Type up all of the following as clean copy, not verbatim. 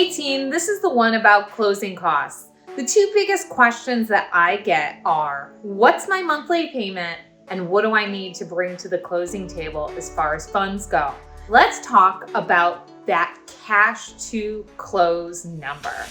Hey team, this is the one about closing costs. The two biggest questions that I get are, what's my monthly payment and what do I need to bring to the closing table as far as funds go? Let's talk about that cash to close number.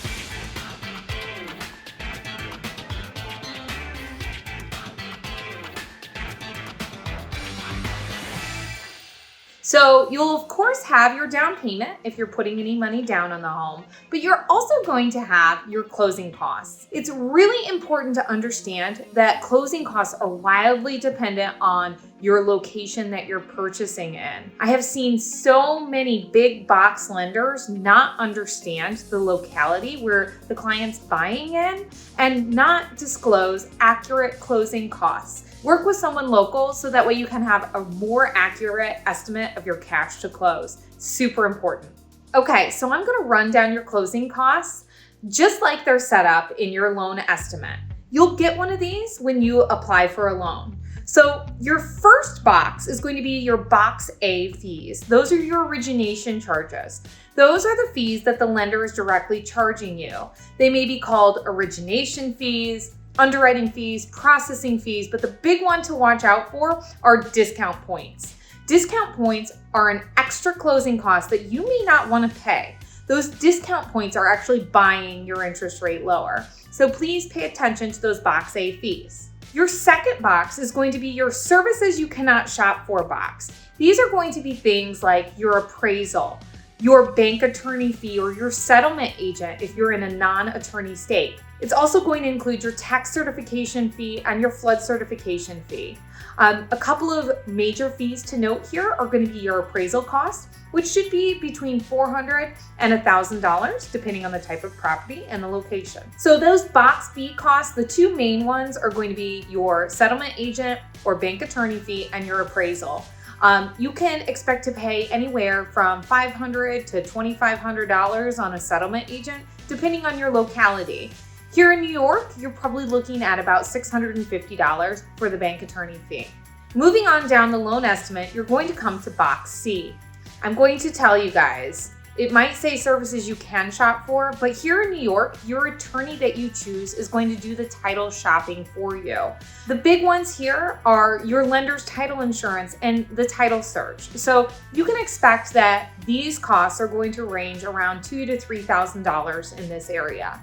So you'll of course have your down payment if you're putting any money down on the home, but you're also going to have your closing costs. It's really important to understand that closing costs are wildly dependent on your location that you're purchasing in. I have seen so many big box lenders not understand the locality where the client's buying in and not disclose accurate closing costs. Work with someone local so that way you can have a more accurate estimate of your cash to close. Super important. Okay, so I'm gonna run down your closing costs just like they're set up in your loan estimate. You'll get one of these when you apply for a loan. So your first box is going to be your box A fees. Those are your origination charges. Those are the fees that the lender is directly charging you. They may be called origination fees, underwriting fees, processing fees, but the big one to watch out for are discount points. Discount points are an extra closing cost that you may not want to pay. Those discount points are actually buying your interest rate lower. So please pay attention to those box A fees. Your second box is going to be your services you cannot shop for box. These are going to be things like your appraisal, your bank attorney fee, or your settlement agent if you're in a non-attorney state. It's also going to include your tax certification fee and your flood certification fee. A couple of major fees to note here are going to be your appraisal cost, which should be between $400 and $1,000, depending on the type of property and the location. So those box B costs, the two main ones are going to be your settlement agent or bank attorney fee and your appraisal. You can expect to pay anywhere from $500 to $2,500 on a settlement agent, depending on your locality. Here in New York, you're probably looking at about $650 for the bank attorney fee. Moving on down the loan estimate, you're going to come to box C. I'm going to tell you guys, it might say services you can shop for, but here in New York, your attorney that you choose is going to do the title shopping for you. The big ones here are your lender's title insurance and the title search. So you can expect that these costs are going to range around $2,000 to $3,000 in this area.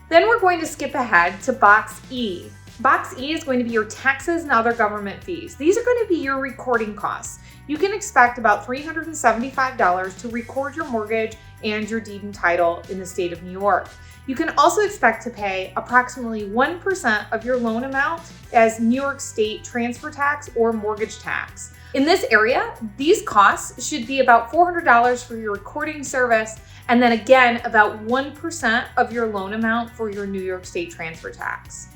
Then we're going to skip ahead to box E. Box E is going to be your taxes and other government fees. These are going to be your recording costs. You can expect about $375 to record your mortgage and your deed and title in the state of New York. You can also expect to pay approximately 1% of your loan amount as New York State transfer tax or mortgage tax. In this area, these costs should be about $400 for your recording service, and then again, about 1% of your loan amount for your New York State transfer tax.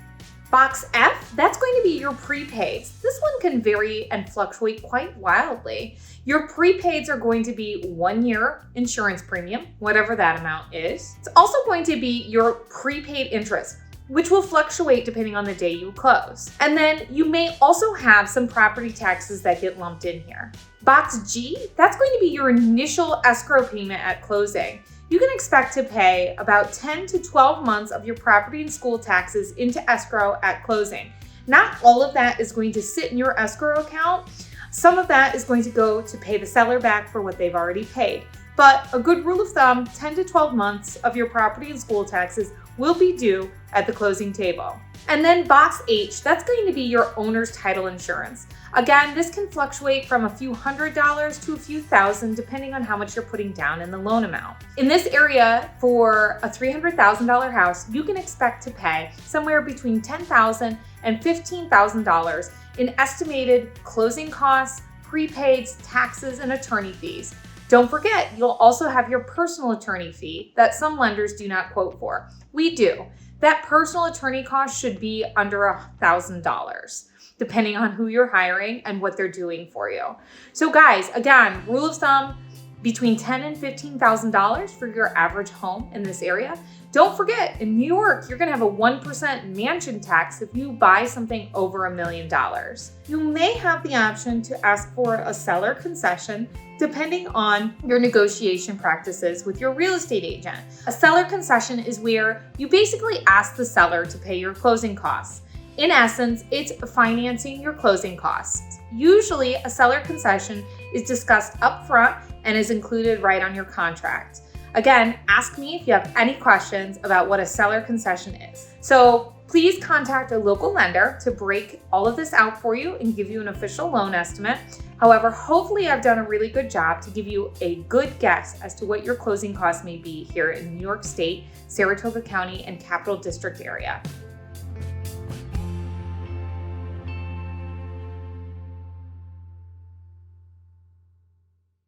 Box F, that's going to be your prepaids. This one can vary and fluctuate quite wildly. Your prepaids are going to be 1 year insurance premium, whatever that amount is. It's also going to be your prepaid interest, which will fluctuate depending on the day you close. And then you may also have some property taxes that get lumped in here. Box G, that's going to be your initial escrow payment at closing. You can expect to pay about 10 to 12 months of your property and school taxes into escrow at closing. Not all of that is going to sit in your escrow account. Some of that is going to go to pay the seller back for what they've already paid. But a good rule of thumb, 10 to 12 months of your property and school taxes will be due at the closing table. And then box H, that's going to be your owner's title insurance. Again, this can fluctuate from a few $100s to a few thousand depending on how much you're putting down in the loan amount. In this area, for a $300,000 house, you can expect to pay somewhere between $10,000 and $15,000 in estimated closing costs, prepaids, taxes, and attorney fees. Don't forget, you'll also have your personal attorney fee that some lenders do not quote for. We do. That personal attorney cost should be under $1,000, depending on who you're hiring and what they're doing for you. So guys, again, rule of thumb, between $10,000 and $15,000 for your average home in this area. Don't forget, in New York, you're gonna have a 1% mansion tax if you buy something over $1 million. You may have the option to ask for a seller concession depending on your negotiation practices with your real estate agent. A seller concession is where you basically ask the seller to pay your closing costs. In essence, it's financing your closing costs. Usually, a seller concession is discussed upfront and is included right on your contract. Again, ask me if you have any questions about what a seller concession is. So please contact a local lender to break all of this out for you and give you an official loan estimate. However, hopefully I've done a really good job to give you a good guess as to what your closing costs may be here in New York State, Saratoga County, and Capital District area.